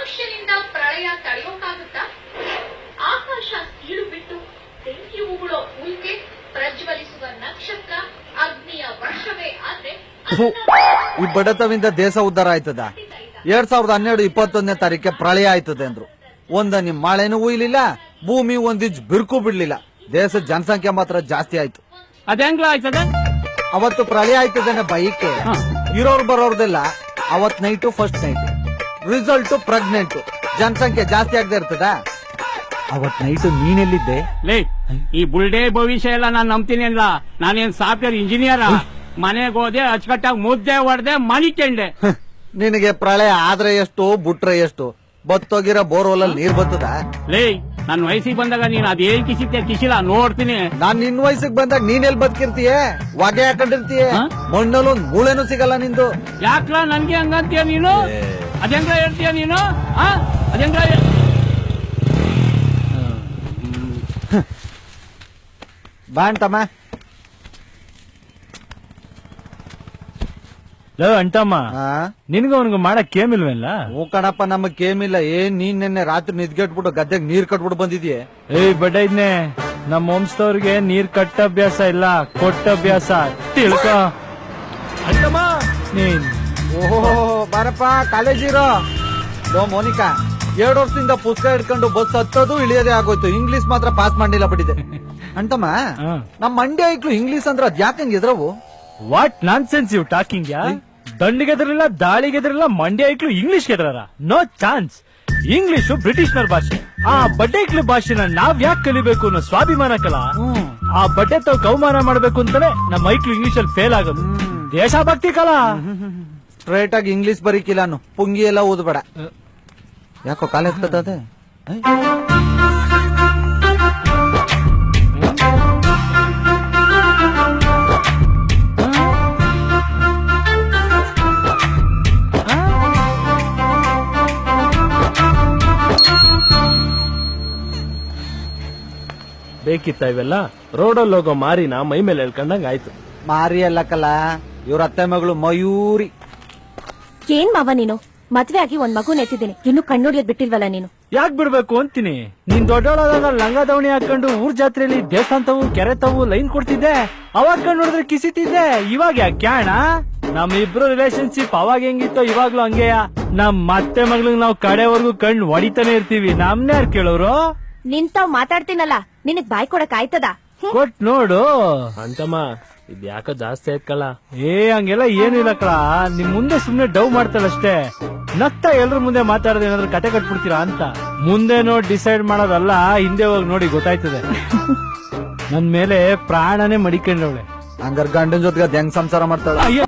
ಮನುಷ್ಯನಿಂದ ಪ್ರಳಯ ತಡೆಯೋಕ್ಕಾಗುತ್ತಾ? ಆಕಾಶ ಸೀಳು ಬಿಟ್ಟು ಬೆಂಕಿ ಉಗುಳೋ ಉಲ್ಕೆ, ಪ್ರಜ್ವಲಿಸುವ ನಕ್ಷತ್ರ, ಅಗ್ನಿಯ ವರ್ಷವೇ ಆದ್ರೆ ಈ ಬಡತವಿಂದ ದೇಶ ಉದ್ಧಾರ ಆಯ್ತದ? 2012-21ನೇ ತಾರೀಕೆ ಪ್ರಳಯ ಆಯ್ತದೆ ಅಂದ್ರು. ನಿಮ್ ಮಳೆನೂ ಉಯ್ಲಿಲ್ಲ, ಭೂಮಿ ಒಂದಿಜ್ ಬಿರುಕು ಬಿಡ್ಲಿಲ್ಲ. ದೇಶದ ಜನಸಂಖ್ಯೆ ಮಾತ್ರ ಜಾಸ್ತಿ ಆಯ್ತು. ಅದೇಂಗ್ಲ ಆಯ್ತದೆ? ಅವತ್ತು ಪ್ರಳಯ ಆಯ್ತದೇನೆ ಬೈಕೆ ಇರೋರು ಬರೋರ್ದೆಲ್ಲ ಅವತ್ night first night, result pregnant, ಜನಸಂಖ್ಯೆ ಜಾಸ್ತಿ ಆಗದೆ ಇರ್ತದ. ಅವತ್ ನೈಟು ನೀನೆಲ್ಲಿದ್ದೆ? ಲೇ, ಈ ಬುಲ್ಡೇ ಭವಿಷ್ಯ ಎಲ್ಲ ನಾನ್ ನಂಬ್ತೀನಿ ಅಲ್ಲ. ನಾನೇನ್ ಸಾಫ್ಟ್ವೇರ್ ಇಂಜಿನಿಯರ್. ಮನೆಗೆ ಹೋದೆ, ಅಚ್ಚುಕಟ್ಟಾಗಿ ಮುದ್ದೆ ಹೊಡೆದೆ, ಮನಿಕೊಂಡೆ. ನಿನಗೆ ಪ್ರಳಯ ಆದ್ರೆ ಎಷ್ಟು, ಬಿಟ್ರೆ ಎಷ್ಟು? ಬತ್ತೋಗಿರೋ ಬೋರ್ವೆಲ್ ನೀರ್ ಬರ್ತದ? ಲೇ, ನನ್ ವಯಸ್ಸಿಗೆ ಬಂದಾಗ ನೀನ್ ಅದೇನ್ ಕಿಸಿಲ್ಲ ನೋಡ್ತೀನಿ. ನಾನ್ ನಿನ್ ವಯಸ್ಸಿಗೆ ಬಂದಾಗ ನೀನೆಲ್ ಬದುಕಿರ್ತೀಯ? ಹೊಗೆ ಹಾಕೊಂಡಿರ್ತೀಯ, ಮಣ್ಣಲ್ಲಿ ಒಂದ್ ಮೂಳೆನೂ ಸಿಗಲ್ಲ ನಿಂದು. ಯಾಕ್ಲ ನನ್ಗೆ ಹಂಗಂತೀಯ ನೀನು? ಅದೇಂಗ್ಲ ಹೇಳ್ತೀಯ ನೀನು? ಅದೇಂಗ್ಲ ಬಾಂಟಮ್ಮ ಅಂಟಮ್ಮ, ನಿನ್ಗ ಅವನಿಗೆ ಮಾಡಕ್ ಕೇಮಿಲ್ವಲ್ಲ? ಹೂ ಕಣಪ್ಪ, ನಮಗ್ ಕೇಮಿಲ್ಲ. ನೀನ್ ನಿನ್ನೆ ರಾತ್ರಿ ನಿದ್ಗೆಟ್ಬಿಟ್ಟು ಗದ್ದೆಗೆ ನೀರ್ ಕಟ್ಬಿಟ್ಟು ಬಂದಿದ್ಯೆ. ಬಡ ಇದ್ನೆ, ನಮ್ಮ ವಂಶದವ್ರಿಗೆ ನೀರ್ ಕಟ್ಟ ಅಭ್ಯಾಸ ಇಲ್ಲ, ಕೊಟ್ಟ ಅಭ್ಯಾಸ. ತಿಳ್ಕೊ ಅಂಟಮ್ಮ. ನೀನ್ ಓಹೋ ಬಾರಪ್ಪ, ಕಾಲೇಜ್ ಇರೋ. ಮೋನಿಕಾ 2 ವರ್ಷದಿಂದ ಪುಸ್ತಕ ಹಿಡ್ಕೊಂಡು ಬಸ್ ಹತ್ತೋದು ಇಳಿಯೋದೇ ಆಗೋಯ್ತು. ಇಂಗ್ಲಿಷ್ ಮಾತ್ರ ಪಾಸ್ ಮಾಡಿಲ್ಲ ಬಿಟ್ಟಿದೆ. ಅಂತಮ್ಮ, ನಮ್ ಮಂಡ್ಯ ಐಕ್ಳು ಇಂಗ್ಲಿಷ್ ಅಂದ್ರೆ ಅದ್ ಯಾಕೆ ಎದ್ರವು? What nonsense you talking? ದಂಡಿಗೆದ್ರಲ್ಲ, ದಾಳಿಗೆದ್ರಲ್ಲ, ಮಂಡ್ಯ ಐಕ್ಳು ಇಂಗ್ಲಿಷ್ ಗೆದ್ರಾರ? No chance. ಇಂಗ್ಲಿಷು ಬ್ರಿಟಿಷ್ನರ್ ಭಾಷೆ. ಆ ಬಡ್ಡೆಕ್ಳು ಭಾಷೆನ ನಾವ್ ಯಾಕೆ ಕಲಿಬೇಕು ಅನ್ನೋ ಸ್ವಾಭಿಮಾನ ಕಲ. ಆ ಬಡ್ಡೆ ತಾವ್ ಕೌಮಾನ ಮಾಡ್ಬೇಕು ಅಂತಾನೆ ನಮ್ಮ ಐಕ್ಳು ಇಂಗ್ಲಿಷ್ ಅಲ್ಲಿ ಫೇಲ್ ಆಗೋದು. ದೇಶಭಕ್ತಿ ಕಲಾ. ಸ್ಟ್ರೈಟ್ ಆಗಿ ಇಂಗ್ಲಿಷ್ ಬರೀಕಿಲ್ಲ, ಪುಂಗಿ ಎಲ್ಲ ಓದ್ಬೇಡ. ಯಾಕೋ ಕಾಲೇಜ್ ಕತ್ತದೆ? ಬೇಕಿತ್ತ ಇವೆಲ್ಲ? ರೋಡಲ್ಲಿ ಹೋಗೋ ಮಾರಿನ ಮೈ ಮೇಲೆ ಹೇಳ್ಕೊಂಡಂಗ ಆಯ್ತು. ಮಾರಿ ಅಲ್ಲಕ್ಕಲ್ಲ, ಇವ್ರ ಅತ್ತೆ ಮಗಳು ಮಯೂರಿ. ಏನ್ ಮಾವ ನೀನು? ಮದ್ವೆ ಆಗಿ ಒಂದ್ ಮಗು ನೆತ್ತಿದ್ದೀನಿ, ಇನ್ನು ಕಣ್ಣುಡಿಯೋದ್ ಬಿಟ್ಟಿಲ್ವಲ್ಲ ನೀನು? ಯಾಕೆ ಬಿಡ್ಬೇಕು ಅಂತೀನಿ. ನೀನ್ ದೊಡ್ಡೋಳಾದಾಗ ಲಂಗ ದಾವಣಿ ಹಾಕೊಂಡು ಊರ್ ಜಾತ್ರೆಯಲ್ಲಿ ದೇವಸ್ಥಾನತವು ಕೆರೆ ತವು ಲೈನ್ ಕೊಡ್ತಿದ್ದೆ, ಅವಾಗ ಕಣ್ಣುಡಿದ್ರೆ ಕಿಸಿತಿದ್ದೆ. ಇವಾಗ ಯಾಕೆ ಕ್ಯಾಣ? ನಮ್ ಇಬ್ರು ರಿಲೇಶನ್ಶಿಪ್ ಅವಾಗ ಹೆಂಗಿತ್ತೋ ಇವಾಗ್ಲೂ ಹಂಗೆಯ. ನಮ್ ಮತ್ತೆ ಮಗ್ಳಿಗ್ ನಾವ್ ಕಡೆವರೆಗೂ ಕಣ್ಣು ಹೊಡಿತಾನೆ ಇರ್ತೀವಿ. ನಮ್ನೇ ಯಾರು ಕೇಳೋರು? ನಿಂತಾವ್ ಮಾತಾಡ್ತೀನಲ್ಲ, ನಿನಗ್ ಬಾಯ್ ಕೊಡಕ್ ಆಯ್ತದ? ಕೊಟ್ ನೋಡು ಅಂತಮ್ಮ. ಇದ್ ಯಾಕೋ ಜಾಸ್ತಿ ಆಯ್ತಲ್ಲ. ಹಂಗೆಲ್ಲ ಏನಿಲ್ಲ ಕಳ, ನಿಮ್ ಮುಂದೆ ಸುಮ್ನೆ ಡವ್ ಮಾಡ್ತಾಳಷ್ಟೇ. ನಗ್ತಾ ಎಲ್ರ ಮುಂದೆ ಮಾತಾಡೋದು ಏನಾದ್ರು ಕತೆ ಕಟ್ಬಿಡ್ತೀರಾ ಅಂತ. ಮುಂದೆ ನೋಡಿ ಡಿಸೈಡ್ ಮಾಡೋದಲ್ಲ, ಹಿಂದೆ ಹೋಗಿ ನೋಡಿ ಗೊತ್ತಾಯ್ತದೆ. ನನ್ ಮೇಲೆ ಪ್ರಾಣನೇ ಮಡಿಕೊಂಡವಳೆ. ಹಂಗಾರ ಗಂಡನ್ ಜೊತೆಗೆ ಹೆಂಗ್ ಸಂಸಾರ ಮಾಡ್ತಾಳ?